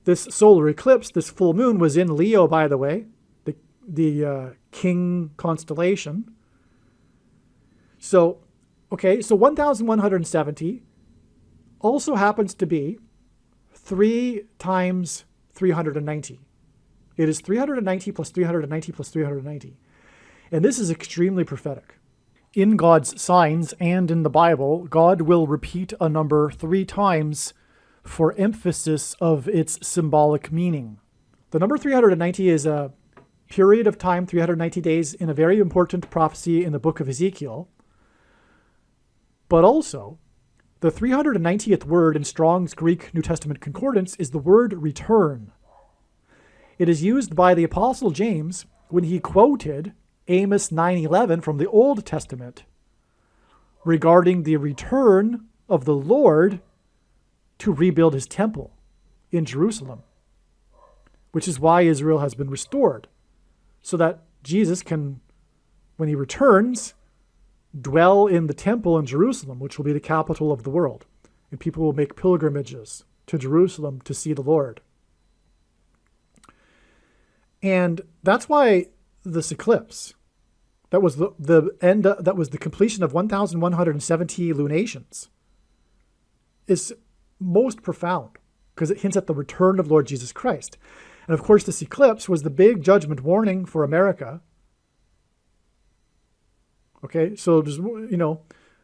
This solar eclipse, this full moon, was in Leo, by the way, the King constellation. So 1170 also happens to be 3 times 390. It is 390 plus 390 plus 390. And this is extremely prophetic. In God's signs and in the Bible, God will repeat a number 3 times for emphasis of its symbolic meaning. The number 390 is a period of time, 390 days, in a very important prophecy in the book of Ezekiel. But also, the 390th word in Strong's Greek New Testament Concordance is the word return. It is used by the Apostle James when he quoted Amos 9:11 from the Old Testament regarding the return of the Lord to rebuild his temple in Jerusalem, which is why Israel has been restored, so that Jesus can, when he returns, dwell in the temple in Jerusalem, which will be the capital of the world, and people will make pilgrimages to Jerusalem to see the Lord. And that's why this eclipse, that was that was the completion of 1,170 lunations, is most profound, because it hints at the return of Lord Jesus Christ. And of course, this eclipse was the big judgment warning for America. Okay, so there's,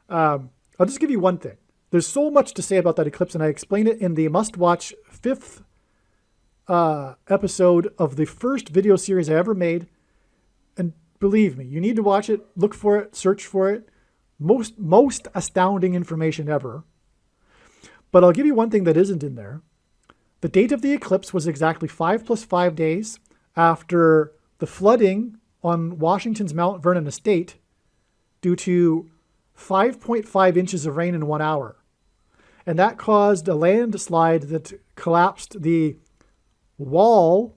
I'll just give you one thing. There's so much to say about that eclipse, and I explain it in the must-watch 5th episode of the first video series I ever made. And believe me, you need to watch it, look for it, search for it. Most astounding information ever. But I'll give you one thing that isn't in there. The date of the eclipse was exactly 5 + 5 days after the flooding on Washington's Mount Vernon estate due to 5.5 inches of rain in 1 hour. And that caused a landslide that collapsed the wall,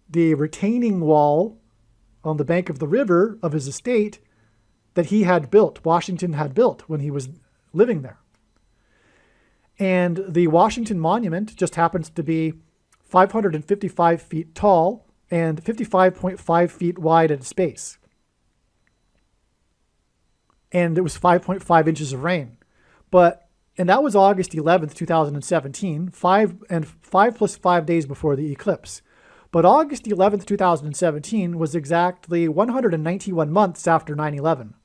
the retaining wall on the bank of the river of his estate that he had built, Washington had built when he was living there. And the Washington Monument just happens to be 555 feet tall and 55.5 feet wide at its base. And it was 5.5 inches of rain. And that was August 11th, 2017, 5 + 5 days before the eclipse. But August 11th, 2017 was exactly 191 months after 9/11.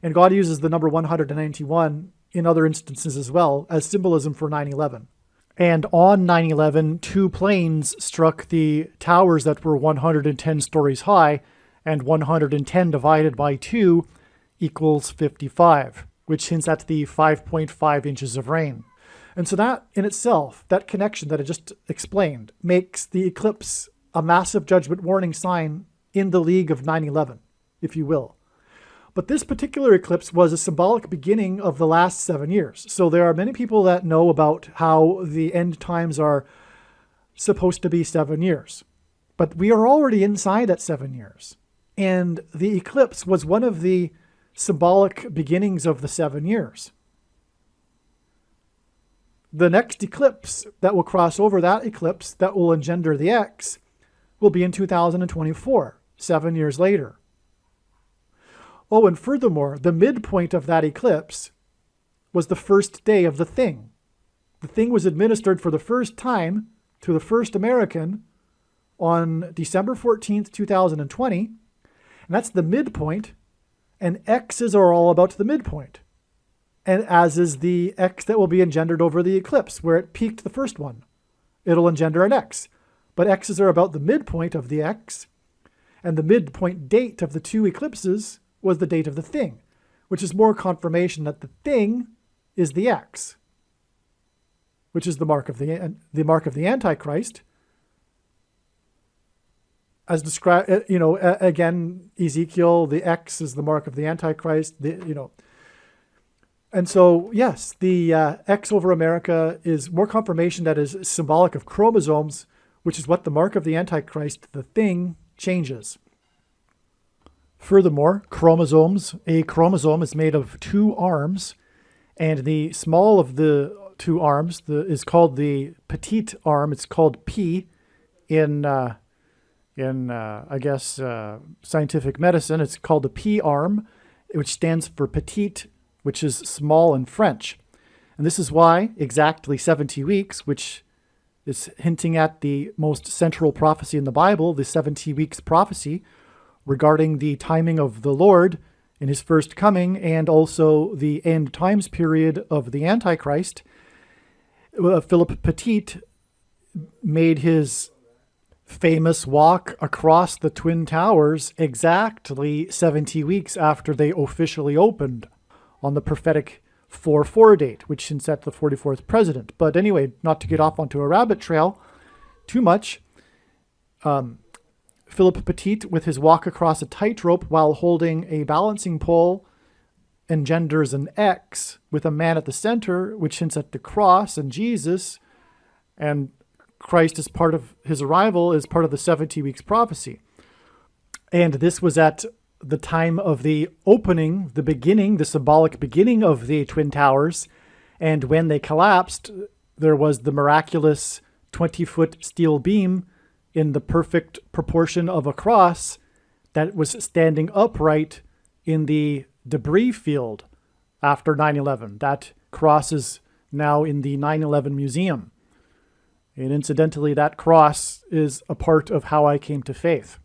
And God uses the number 191 in other instances as well as symbolism for 9/11. And on 9/11, 2 planes struck the towers that were 110 stories high, and 110 divided by 2 equals 55, which hints at the 5.5 inches of rain. And so that in itself, that connection that I just explained, makes the eclipse a massive judgment warning sign in the league of 9/11, if you will. But this particular eclipse was a symbolic beginning of the last 7 years. So there are many people that know about how the end times are supposed to be 7 years. But we are already inside that 7 years. And the eclipse was one of the symbolic beginnings of the 7 years. The next eclipse that will cross over that eclipse that will engender the X will be in 2024, 7 years later. Oh, and furthermore, the midpoint of that eclipse was the first day of the thing. The thing was administered for the first time to the first American on December 14th, 2020. And that's the midpoint. And X's are all about the midpoint. And as is the X that will be engendered over the eclipse, where it peaked the first one. It'll engender an X. But X's are about the midpoint of the X. And the midpoint date of the 2 eclipses was the date of the thing, which is more confirmation that the thing is the X, which is the mark of the Antichrist, as described. Again, Ezekiel, the X is the mark of the Antichrist. And so yes, the X over America is more confirmation that is symbolic of chromosomes, which is what the mark of the Antichrist, the thing, changes. Furthermore, a chromosome is made of 2 arms, and the small of the 2 arms is called the petite arm. It's called P in scientific medicine. It's called the P arm, which stands for petite, which is small in French. And this is why exactly 70 weeks, which is hinting at the most central prophecy in the Bible, the 70 weeks prophecy, regarding the timing of the Lord in his first coming and also the end times period of the Antichrist. Philip Petit made his famous walk across the Twin Towers exactly 70 weeks after they officially opened on the prophetic 4/4 date, which hints at the 44th president. But anyway, not to get off onto a rabbit trail too much, Philip Petit with his walk across a tightrope while holding a balancing pole engenders an X with a man at the center, which hints at the cross and Jesus, and Christ as part of his arrival is part of the 70 weeks prophecy. And this was at the time of the opening, the beginning, the symbolic beginning of the Twin Towers. And when they collapsed, there was the miraculous 20-foot steel beam in the perfect proportion of a cross that was standing upright in the debris field after 9/11. That cross is now in the 9/11 museum. And incidentally, that cross is a part of how I came to faith.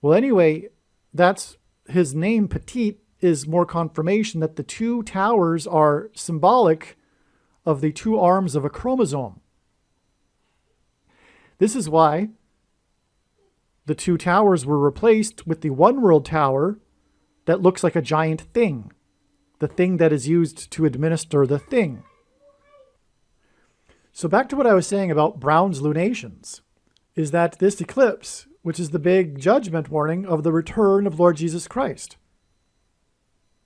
Well, anyway, that's his name, Petit, is more confirmation that the two towers are symbolic of the two arms of a chromosome. This is why the two towers were replaced with the one world tower that looks like a giant thing, the thing that is used to administer the thing. So back to what I was saying about Brown's lunations, is that this eclipse, which is the big judgment warning of the return of Lord Jesus Christ.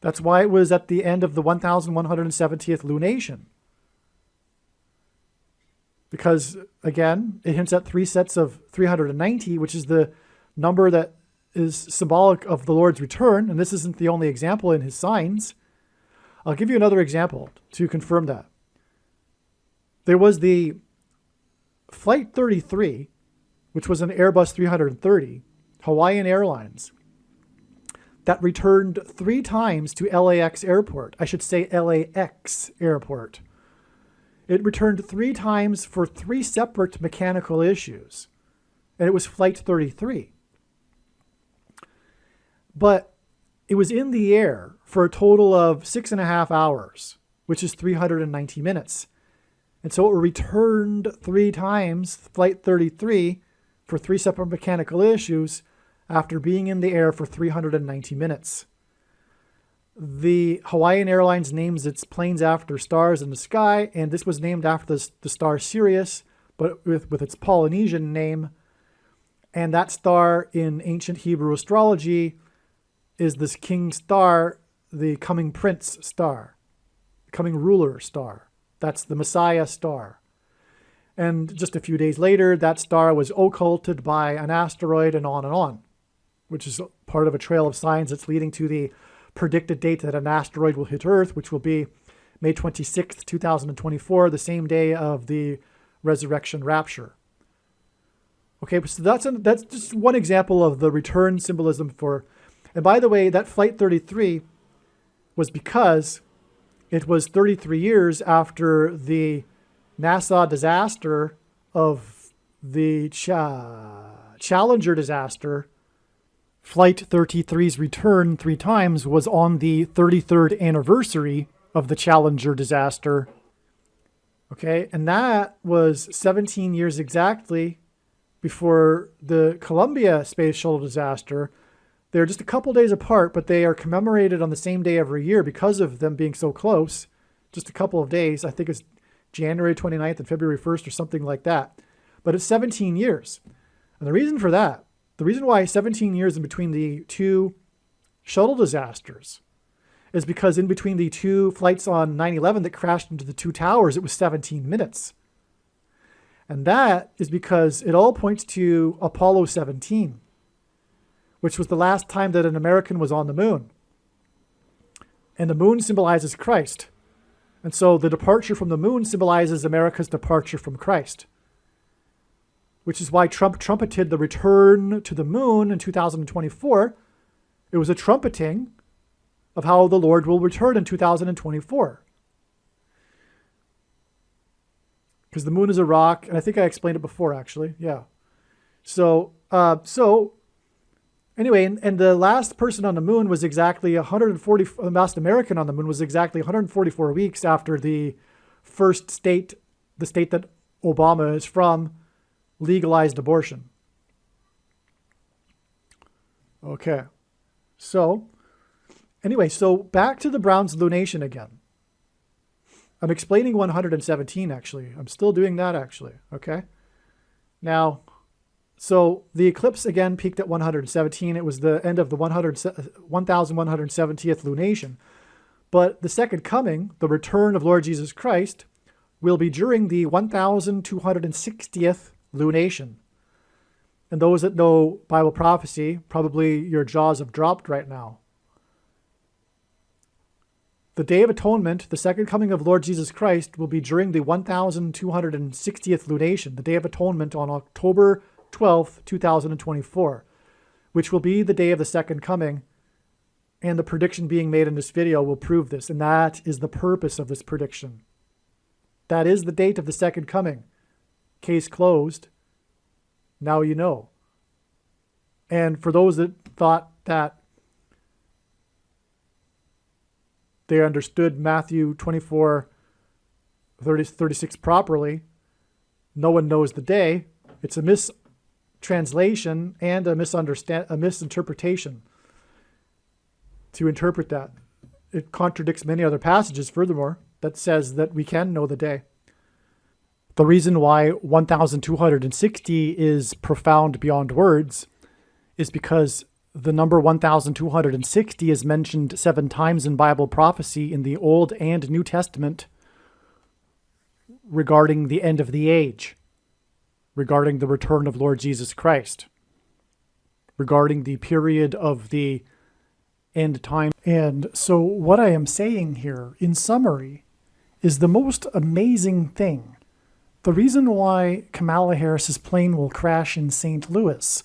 That's why it was at the end of the 1170th lunation. Because, again, it hints at three sets of 390, which is the number that is symbolic of the Lord's return. And this isn't the only example in his signs. I'll give you another example to confirm that. There was the Flight 33, which was an Airbus 330, Hawaiian Airlines, that returned 3 times to LAX Airport. I should say LAX Airport. It returned 3 times for 3 separate mechanical issues. And it was Flight 33. But it was in the air for a total of 6.5 hours, which is 390 minutes. And so it returned 3 times, Flight 33, for 3 separate mechanical issues after being in the air for 390 minutes. The Hawaiian Airlines names its planes after stars in the sky, and this was named after the star Sirius, but with its Polynesian name. And that star in ancient Hebrew astrology is this king star, the coming prince star, the coming ruler star. That's the Messiah star. And just a few days later, that star was occulted by an asteroid and on, which is part of a trail of signs that's leading to the predicted date that an asteroid will hit Earth, which will be May 26th, 2024, the same day of the resurrection rapture. Okay, so that's just one example of the return symbolism for, and by the way, that Flight 33 was because it was 33 years after the NASA disaster of the Challenger disaster. Flight 33's return 3 times was on the 33rd anniversary of the Challenger disaster. Okay, and that was 17 years exactly before the Columbia Space Shuttle disaster. They're just a couple days apart, but they are commemorated on the same day every year because of them being so close. Just a couple of days. I think it's January 29th and February 1st or something like that. But it's 17 years. And the reason for that, the reason why 17 years in between the 2 shuttle disasters is because in between the 2 flights on 9/11 that crashed into the 2 towers, it was 17 minutes. And that is because it all points to Apollo 17, which was the last time that an American was on the moon. And the moon symbolizes Christ. And so the departure from the moon symbolizes America's departure from Christ, which is why Trump trumpeted the return to the moon in 2024. It was a trumpeting of how the Lord will return in 2024. Because the moon is a rock, and I think I explained it before, actually. Yeah. So anyway, and the last person on the moon was exactly 140, the last American on the moon was exactly 144 weeks after the first state, the state that Obama is from, legalized abortion. Okay. So, anyway, so back to the Browns lunation again. I'm explaining 117, actually. I'm still doing that, actually. Okay. Now, So the eclipse again peaked at 117. It was the end of the 1170th lunation. But the second coming, the return of Lord Jesus Christ, will be during the 1260th lunation. And those that know Bible prophecy, probably your jaws have dropped right now. The Day of Atonement, the second coming of Lord Jesus Christ, will be during the 1260th lunation, the Day of Atonement on October 12th, 2024, which will be the day of the second coming. And the prediction being made in this video will prove this. And that is the purpose of this prediction. That is the date of the second coming. Case closed. Now you know. And for those that thought that they understood Matthew 24:36 properly, no one knows the day. It's a mistranslation and a misinterpretation to interpret that. It contradicts many other passages, furthermore, that says that we can know the day. The reason why 1260 is profound beyond words is because the number 1260 is mentioned 7 times in Bible prophecy in the Old and New Testament regarding the end of the age, regarding the return of Lord Jesus Christ, regarding the period of the end time. And so what I am saying here, in summary, is the most amazing thing. The reason why Kamala Harris's plane will crash in St. Louis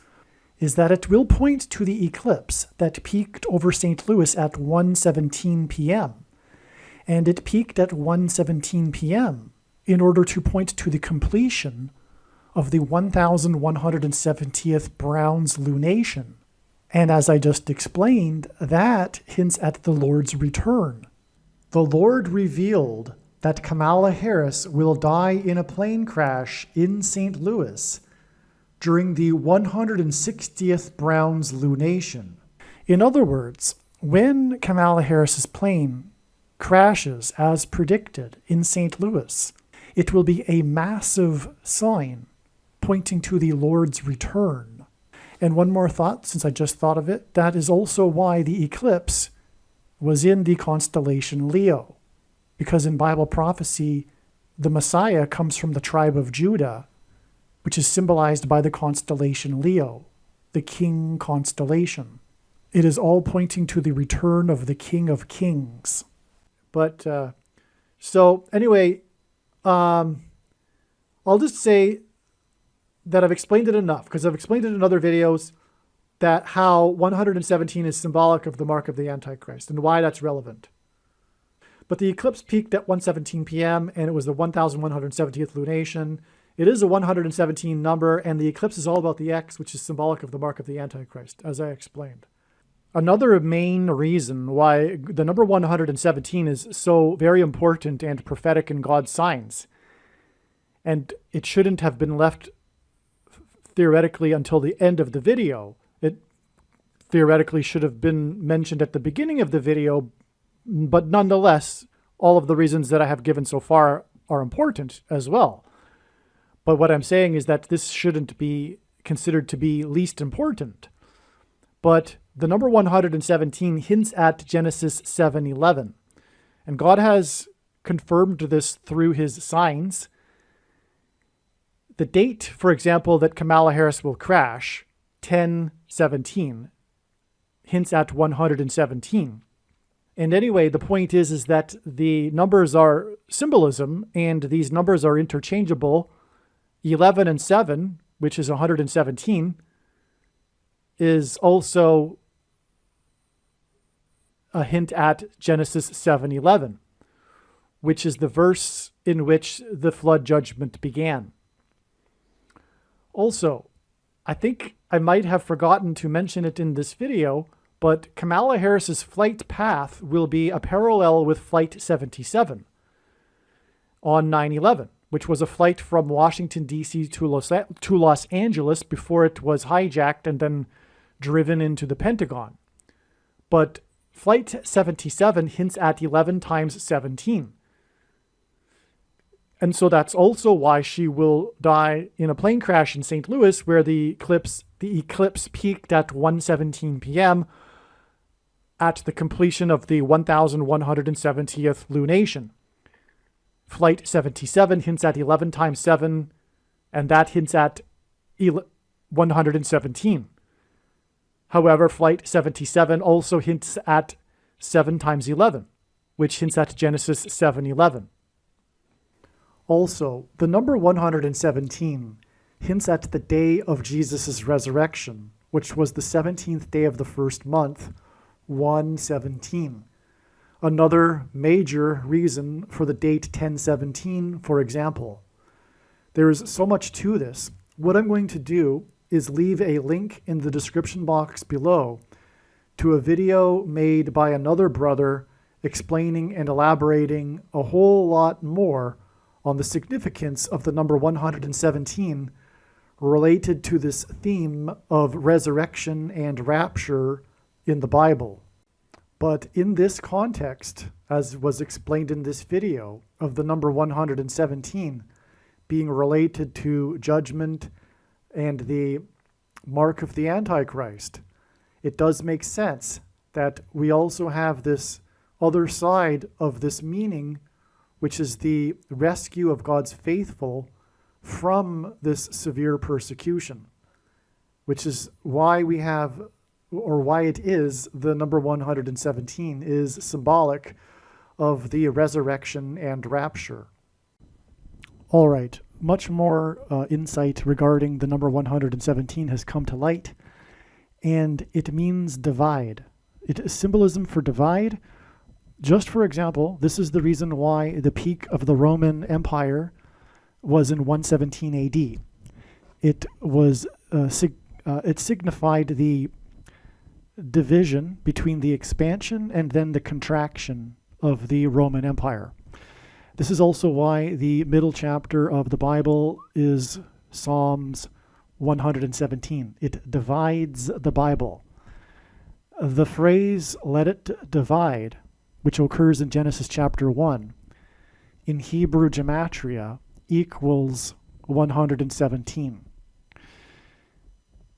is that it will point to the eclipse that peaked over St. Louis at 1:17 p.m. And it peaked at 1:17 p.m. in order to point to the completion of the 1170th Browns lunation. And as I just explained, that hints at the Lord's return. The Lord revealed that Kamala Harris will die in a plane crash in St. Louis during the 160th Browns lunation. In other words, when Kamala Harris's plane crashes as predicted in St. Louis, it will be a massive sign pointing to the Lord's return. And one more thought, since I just thought of it, that is also why the eclipse was in the constellation Leo. Because in Bible prophecy, the Messiah comes from the tribe of Judah, which is symbolized by the constellation Leo, the king constellation. It is all pointing to the return of the King of Kings. But, so anyway, I'll just say that I've explained it enough, because I've explained it in other videos, that how 117 is symbolic of the mark of the Antichrist and why that's relevant. But the eclipse peaked at 1:17 p.m. and it was the 1170th lunation. It is a 117 number, and the eclipse is all about the X, which is symbolic of the mark of the Antichrist, as I explained. Another main reason why the number 117 is so very important and prophetic in God's signs, and it shouldn't have been left theoretically until the end of the video. It theoretically should have been mentioned at the beginning of the video, but nonetheless, all of the reasons that I have given so far are important as well. But what I'm saying is that this shouldn't be considered to be least important. But the number 117 hints at Genesis 7:11. And God has confirmed this through his signs. The date, for example, that Kamala Harris will crash, 10/17, hints at 117. And anyway, the point is that the numbers are symbolism, and these numbers are interchangeable. 11 and 7, which is 117, is also a hint at Genesis 7:11, which is the verse in which the flood judgment began. Also, I think I might have forgotten to mention it in this video, but Kamala Harris's flight path will be a parallel with Flight 77 on 9/11, which was a flight from Washington, D.C. to Los Angeles before it was hijacked and then driven into the Pentagon. But Flight 77 hints at 11 times 17. And so that's also why she will die in a plane crash in St. Louis, where the eclipse peaked at 1:17 p.m. at the completion of the 1170th lunation. Flight 77 hints at 11 times 7, and that hints at 117. However, Flight 77 also hints at 7 times 11, which hints at Genesis 7:11. Also, the number 117 hints at the day of Jesus' resurrection, which was the 17th day of the first month, 117. Another major reason for the date 1017, for example. There is so much to this. What I'm going to do is leave a link in the description box below to a video made by another brother explaining and elaborating a whole lot more on the significance of the number 117 related to this theme of resurrection and rapture in the Bible. But in this context, as was explained in this video, of the number 117 being related to judgment and the mark of the Antichrist, it does make sense that we also have this other side of this meaning, which is the rescue of God's faithful from this severe persecution, which is why we have, or why it is, the number 117 is symbolic of the resurrection and rapture. All right, much more insight regarding the number 117 has come to light, and it means divide. It is symbolism for divide. Just for example, this is the reason why the peak of the Roman Empire was in 117 AD. It was it signified the division between the expansion and then the contraction of the Roman Empire. This is also why the middle chapter of the Bible is Psalms 117. It divides the Bible. The phrase, "let it divide," which occurs in Genesis chapter 1, in Hebrew gematria equals 117.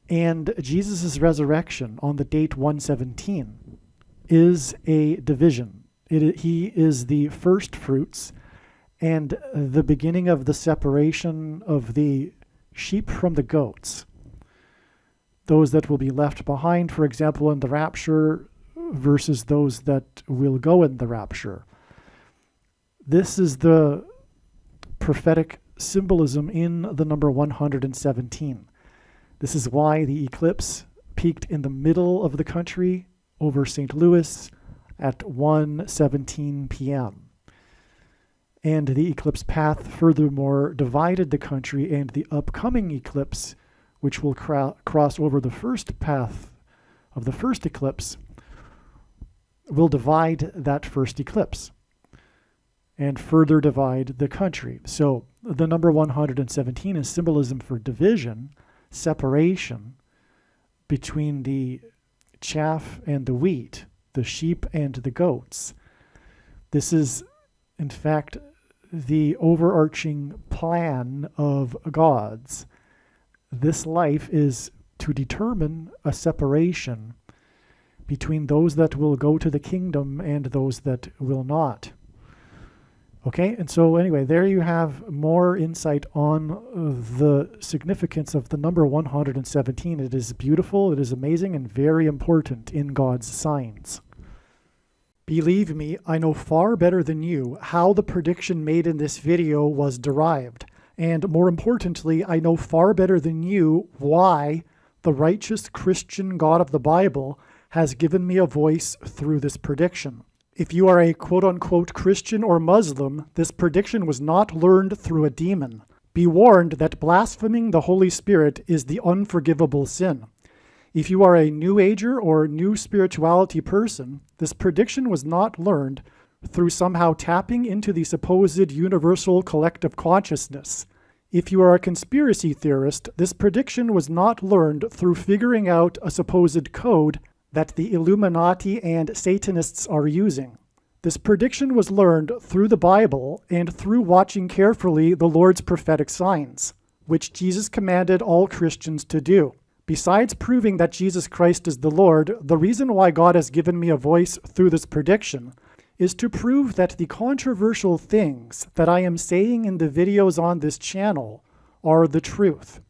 And Jesus' resurrection on the date 117 is a division. He is the first fruits and the beginning of the separation of the sheep from the goats. Those that will be left behind, for example, in the rapture, versus those that will go in the rapture. This is the prophetic symbolism in the number 117. This is why the eclipse peaked in the middle of the country over St. Louis at 1:17 p.m. And the eclipse path furthermore divided the country, and the upcoming eclipse, which will cross over the first path of the first eclipse, will divide that first eclipse and further divide the country. So the number 117 is symbolism for division, separation between the chaff and the wheat, the sheep and the goats. This is, in fact, the overarching plan of God's. This life is to determine a separation between those that will go to the kingdom and those that will not. Okay, and so anyway, there you have more insight on the significance of the number 117. It is beautiful, it is amazing, and very important in God's signs. Believe me, I know far better than you how the prediction made in this video was derived. And more importantly, I know far better than you why the righteous Christian God of the Bible has given me a voice through this prediction. If you are a quote-unquote Christian or Muslim, this prediction was not learned through a demon. Be warned that blaspheming the Holy Spirit is the unforgivable sin. If you are a New Ager or New Spirituality person, this prediction was not learned through somehow tapping into the supposed universal collective consciousness. If you are a conspiracy theorist, this prediction was not learned through figuring out a supposed code that the Illuminati and Satanists are using. This prediction was learned through the Bible and through watching carefully the Lord's prophetic signs, which Jesus commanded all Christians to do. Besides proving that Jesus Christ is the Lord, the reason why God has given me a voice through this prediction is to prove that the controversial things that I am saying in the videos on this channel are the truth.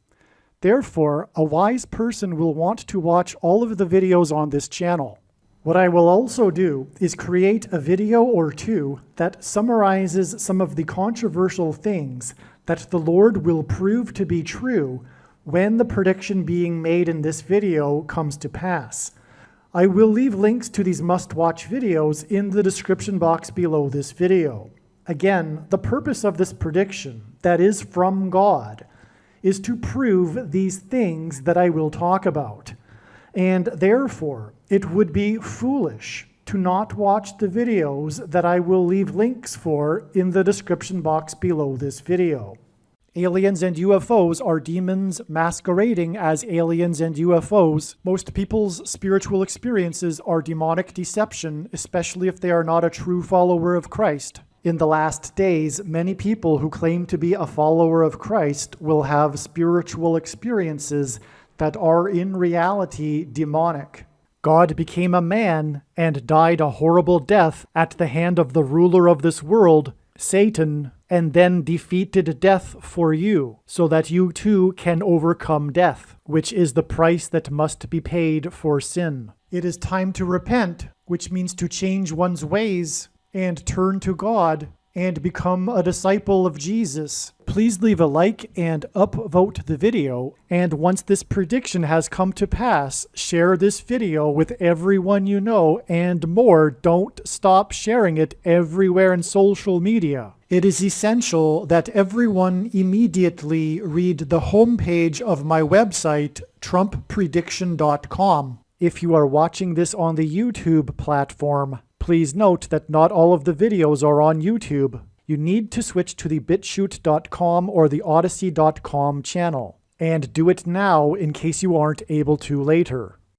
Therefore, a wise person will want to watch all of the videos on this channel. What I will also do is create a video or two that summarizes some of the controversial things that the Lord will prove to be true when the prediction being made in this video comes to pass. I will leave links to these must-watch videos in the description box below this video. Again, the purpose of this prediction, that is from God, is to prove these things that I will talk about. And therefore, it would be foolish to not watch the videos that I will leave links for in the description box below this video. Aliens and UFOs are demons masquerading as aliens and UFOs. Most people's spiritual experiences are demonic deception, especially if they are not a true follower of Christ. In the last days, many people who claim to be a follower of Christ will have spiritual experiences that are in reality demonic. God became a man and died a horrible death at the hand of the ruler of this world, Satan, and then defeated death for you, so that you too can overcome death, which is the price that must be paid for sin. It is time to repent, which means to change one's ways and turn to God and become a disciple of Jesus. Please leave a like and upvote the video, and once this prediction has come to pass, share this video with everyone you know, and more, don't stop sharing it everywhere in social media. It is essential that everyone immediately read the homepage of my website, TrumpPrediction.com. If you are watching this on the YouTube platform, please note that not all of the videos are on YouTube. You need to switch to the BitChute.com or the Odyssey.com channel. And do it now in case you aren't able to later.